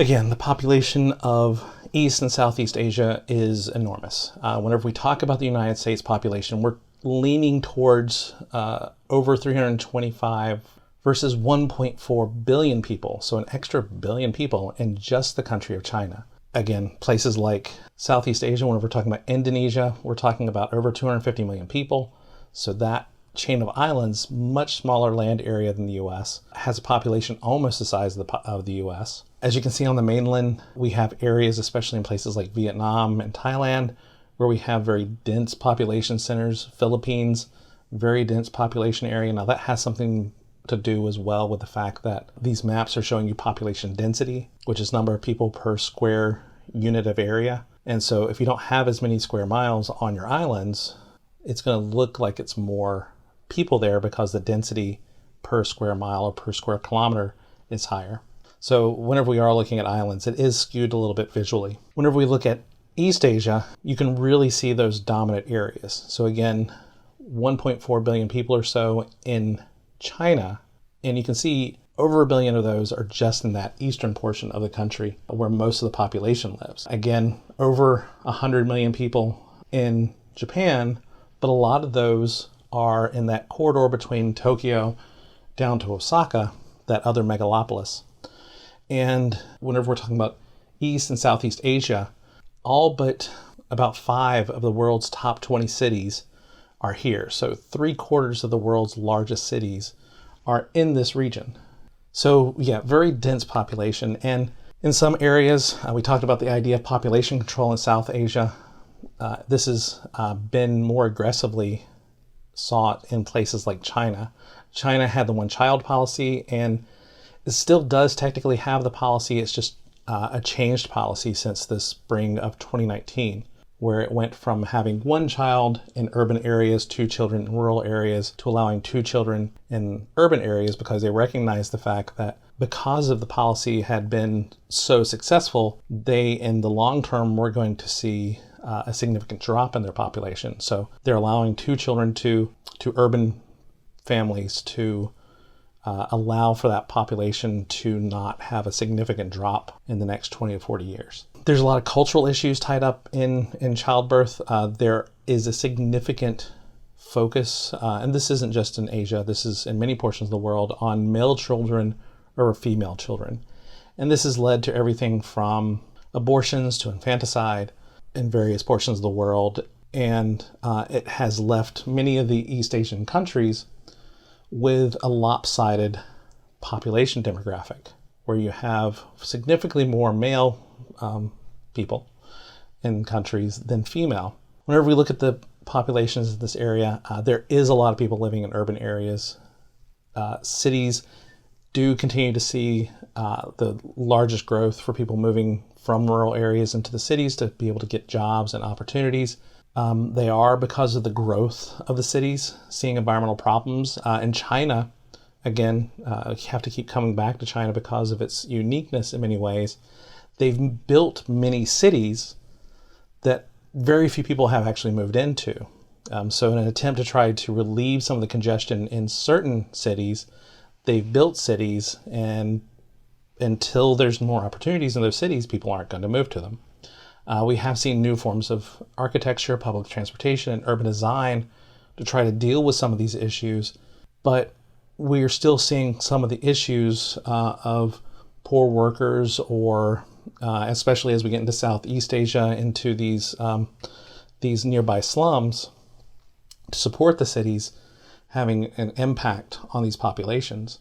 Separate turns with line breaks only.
Again, the population of East and Southeast Asia is enormous. Whenever we talk about the United States population, we're leaning towards over 325 versus 1.4 billion people, so an extra billion people in just the country of China. Again, places like Southeast Asia, whenever we're talking about Indonesia, we're talking about over 250 million people. So that chain of islands, much smaller land area than the US, has a population almost the size of the US. As you can see on the mainland, we have areas, especially in places like Vietnam and Thailand, where we have very dense population centers. Philippines, very dense population area. Now that has something to do as well with the fact that these maps are showing you population density, which is number of people per square unit of area. And so if you don't have as many square miles on your islands, it's going to look like it's more people there because the density per square mile or per square kilometer is higher. So whenever we are looking at islands, it is skewed a little bit visually. Whenever we look at East Asia, you can really see those dominant areas. So again, 1.4 billion people or so in China, and you can see over 1 billion of those are just in that eastern portion of the country where most of the population lives. Again, over 100 million people in Japan, but a lot of those are in that corridor between Tokyo down to Osaka, that other megalopolis. And whenever we're talking about East and Southeast Asia, all but about 5 of the world's top 20 cities are here. So 3/4 of the world's largest cities are in this region. So yeah, very dense population. And in some areas, we talked about the idea of population control in South Asia. This has been more aggressively sought in places like China. China had the one-child policy, and it still does technically have the policy. It's just a changed policy since the spring of 2019, where it went from having 1 child in urban areas, 2 children in rural areas, to allowing 2 children in urban areas because they recognized the fact that because of the policy had been so successful, they in the long term were going to see a significant drop in their population. So they're allowing 2 children to urban families to allow for that population to not have a significant drop in the next 20 to 40 years. There's a lot of cultural issues tied up in childbirth. There is a significant focus, and this isn't just in Asia, this is in many portions of the world, on male children over female children. And this has led to everything from abortions to infanticide in various portions of the world. And it has left many of the East Asian countries with a lopsided population demographic, where you have significantly more male people in countries than female. Whenever we look at the populations in this area, there is a lot of people living in urban areas. Cities do continue to see the largest growth for people moving from rural areas into the cities to be able to get jobs and opportunities. They are, because of the growth of the cities, seeing environmental problems. In China, again, you have to keep coming back to China because of its uniqueness in many ways. They've built many cities that very few people have actually moved into. So in an attempt to try to relieve some of the congestion in certain cities, they've built cities, and until there's more opportunities in those cities, people aren't going to move to them. We have seen new forms of architecture, public transportation, and urban design to try to deal with some of these issues, but we are still seeing some of the issues of poor workers, or especially as we get into Southeast Asia, into these nearby slums, to support the cities, having an impact on these populations.